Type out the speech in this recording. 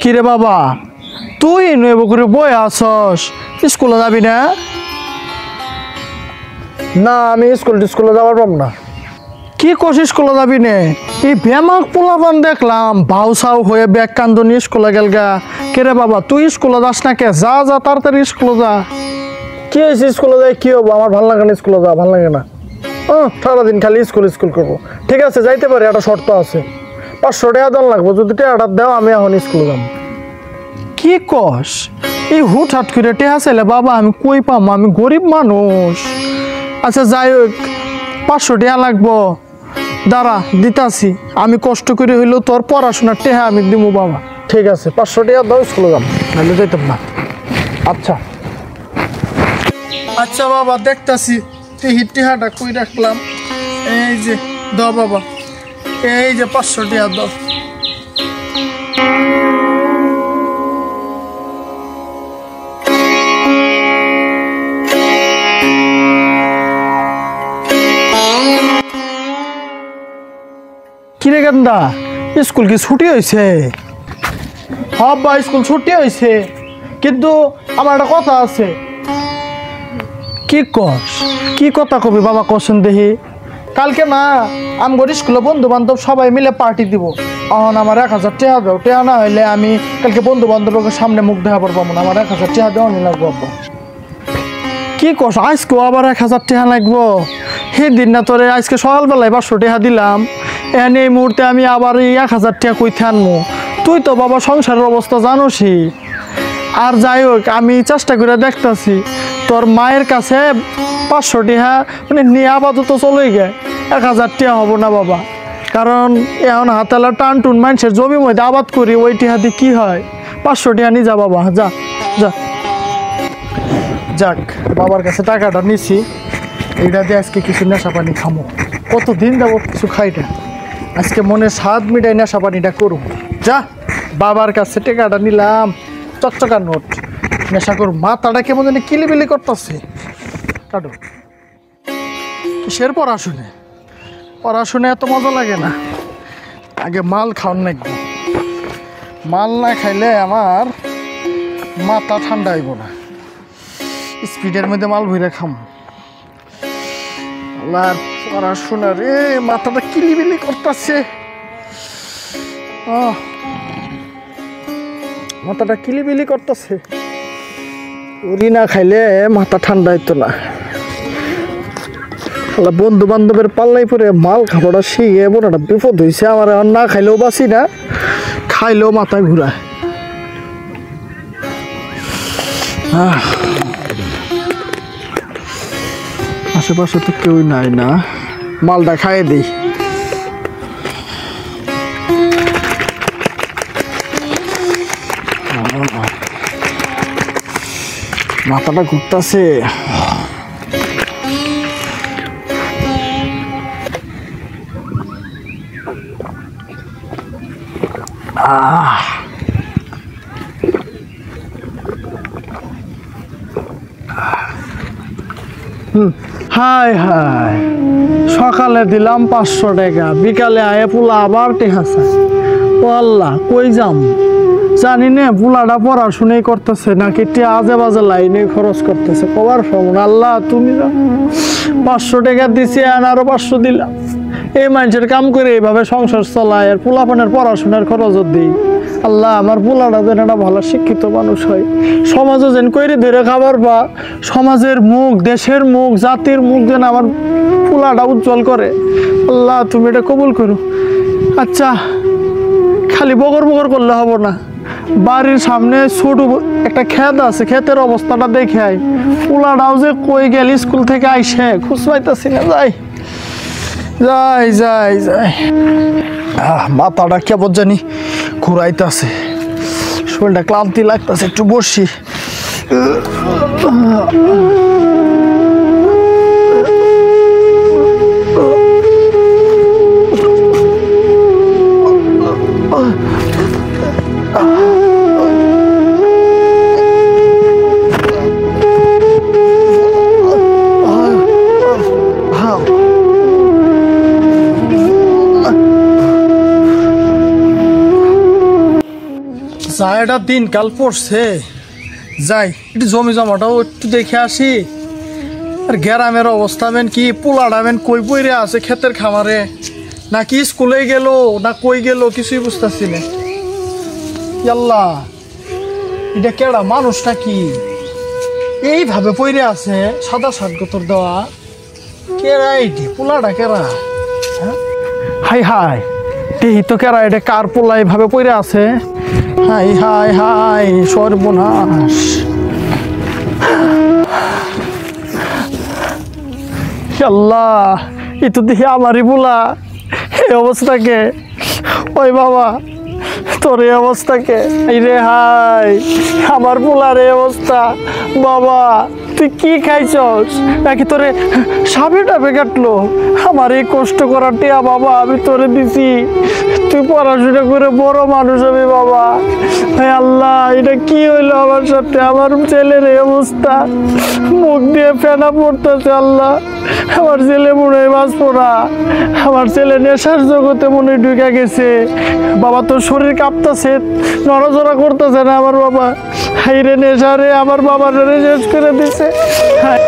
কিরে বাবা তুই নইব করে বই আসস স্কুলে যাবি না? না আমি স্কুলে যাওয়ার পাব না। কি করছিস স্কুলে যাবি না? এই বেমাক পোলাপান দেখলাম ভাউ সাউ হয়ে ব্যাগ কান্দনি স্কুলে গেলগা। কিরে বাবা তুই স্কুলে যাস না কে? যা যা তাড়াতাড়ি স্কুলে যা। কি হয়েছে স্কুলে যাই কি হবো? আমার ভালো লাগে না স্কুলে যাওয়া, ভালো লাগে না। সারাদিন খালি স্কুল করবো। ঠিক আছে যাইতে পারি, একটা শর্ত আছে। 500 টাকা দেওয়া লাগবো, যদি টাকাটা দাও আমি এখন স্কুলে যাবো। কি কস? এই হুটহাট করে টেহা চাইলে বাবা আমি কই পাম? আমি গরিব মানুষ। আচ্ছা যাই হোক 500 টাকা লাগবো, দাঁড়া দিতাছি। আমি কষ্ট করে হইলেও তোর পড়াশোনার টেহা আমি দিব বাবা। ঠিক আছে 500 টাকা দাও, স্কুলে যাবো, নাহলে যাইতাম না। আচ্ছা আচ্ছা বাবা দেখতাছি টেহাটা কই রাখলাম। এই যে দাও বাবা, এই যে 500 টাকা দাও। কিরে গান্দা স্কুল কি ছুটি হয়েছে? হ্যাঁ বা স্কুল ছুটি হয়েছে, কিন্তু আমার একটা কথা আছে। কি কস? কি কথা কবি বাবা কসেন দেখি। কালকে না আমগর স্কুলে বন্ধু বান্ধব সবাই মিলে পার্টি দিব। এখন আমার 1000 টাকা দাও, টাকা না হইলে আমি কালকে বন্ধু বান্ধবের সামনে মুখ দেখা পারবো না। আমার 1000 টাকা দেওয়া নি লাগবো। কি কস? আজকেও আবার 1000 টাকা লাগবো? সেদিন না তোরে আজকে সকালবেলায় 500 টাকা দিলাম, এখানে এই মুহূর্তে আমি আবার এই 1000 টাকা কই আনবো? তুই তো বাবা সংসারের অবস্থা জানোসই। আর যাই হোক আমি চেষ্টা করে দেখতেছি তোর মায়ের কাছে 500 টাকা মানে নিয়ে আপাতত চলে গে। 1000 টাকা হবো না বাবা, কারণ এখন হাতালা টান টুন মানুষের জমি মধ্যে আবাদ করি, ওই টাকা দিয়ে কি হয়? 500 টাকা নিয়ে যা বাবা, যা যা। যাক বাবার কাছে টাকাটা নিছি, এইটা দিয়ে আজকে কিছু নেশা পানি খামো। কতদিন যাবো কিছু খাই না, আজকে মনে স্বাদ মিটাই নেশা পানিটা করুম। যা বাবার কাছে টাকাটা নিলাম, চকচকা নোট, নেশা করুম। মাথাটা কেমন জানি কিলিবিলি করতেছে। কাটো কিসের পড়াশুনে এত মজা লাগে না। আগে মাল খাওয়ান লাগবে, মাল না খাইলে আমার মাথা ঠান্ডা হইব না। স্পিডের মধ্যে মাল ভরে খাম। আল্লাহর পড়াশোনা রে, মাথাটা কিলিবিলি করতেছে। মাথাটা কিলিবিলি করতেছে। উড়ি না খাইলে মাথা ঠান্ডা হইতো না। বন্ধু বান্ধবের পাল্লাই পরে মাল খাবারটা শিখে এমন একটা বিপদ হয়েছে আমার। না খাইলেও বাঁচি না, খাইলেও মাথায় ঘুরায়। আশেপাশে তো কেউই নাই না, মালটা খাইয়ে দিই। মাথাটা ঘুরতেছে। হাই হাই, সকালে দিলাম 500 টাকা, বিকালে আয়ে পোলা আবার টেকা চায়। ও আল্লাহ কই যাম জানি না। পোলাটা পড়াশুনাই করতেছে নাকি আজে বাজে লাইনে খরচ করতেছে, কবার ফোন। আল্লাহ তুমি 500 টাকা দিছি, আরো 500 দিলাম। এই মানুষের কাম করে এইভাবে সংসার চলায়, আর পোলাপানের পড়াশোনার খরচও দিই। আল্লাহ আমার পোলাটা যেন একটা ভালো শিক্ষিত মানুষ হয়, সমাজও যেন কইরে ধরে খাবার পা, সমাজের মুখ, দেশের মুখ, জাতির মুখ যেন আমার পোলাটা উজ্জ্বল করে। আল্লাহ তুমি এটা কবুল করো। আচ্ছা খালি বগর করলে হবো না, বাড়ির সামনে ছোট একটা ক্ষেত আছে, ক্ষেতের অবস্থাটা দেখে আই। পোলাটাও যে কই গেল স্কুল থেকে আইসে খুঁজ পাইতেছি না। যাই যাই যাই যাই, মাথাটা কেমন জানি ঘুরাইতেছে, শরীরটা ক্লান্তি লাগতেছে, একটু বসি। এটা দিনকাল পড়ছে, যাই একটু জমি জমাটাও একটু দেখে আসি। আর গ্রামের অবস্থা মেন কি, পোলাটা মেন কই পইরে আছে ক্ষেতের খামারে, নাকি স্কুলে গেল না কই গেল কিছুই বুঝতেছি না। আল্লাহ, এটা কেডা মানুষটা কি এইভাবে পইরে আছে, সাদা শার্ট গোতর দেওয়া, কেরা এইটি পোলাটা কেরা? হাই হাই, এই তো কেরা, এটা কার পোলা এইভাবে পইরে আছে? হাই হাই হাই, সর্বনাশ। আল্লাহ, এ তো দেখি আমারই পোলা, এই অবস্থাকে। ওই বাবা, তোর এই অবস্থাকে, এই রে হাই, আমার পোলার এই অবস্থা। বাবা, তুই কি খাইছস নাকি তোরে সাপে টাপে কাটলো? আমার এই কষ্ট করার টিয়া বাবা আমি তোরে দিছি, তুই পড়াশোনা করে বড় মানুষ হবি বাবা। হে আল্লাহ, এটা কি হইলো আমার সাথে? আমার ছেলের এই অবস্থা, মুখ দিয়ে ফেনা পড়তেছে। আল্লাহ, আমার ছেলে মনে হয় মাছ পড়া, আমার ছেলে নেশার জগতে মনে হয় ঢুকে গেছে। বাবা, তোর শরীর কাঁপতেছে, নড়াচড়া করতেছে না আমার বাবা। হাই রে নেশা রে, আমার বাবার শেষ করে দিছে। হাই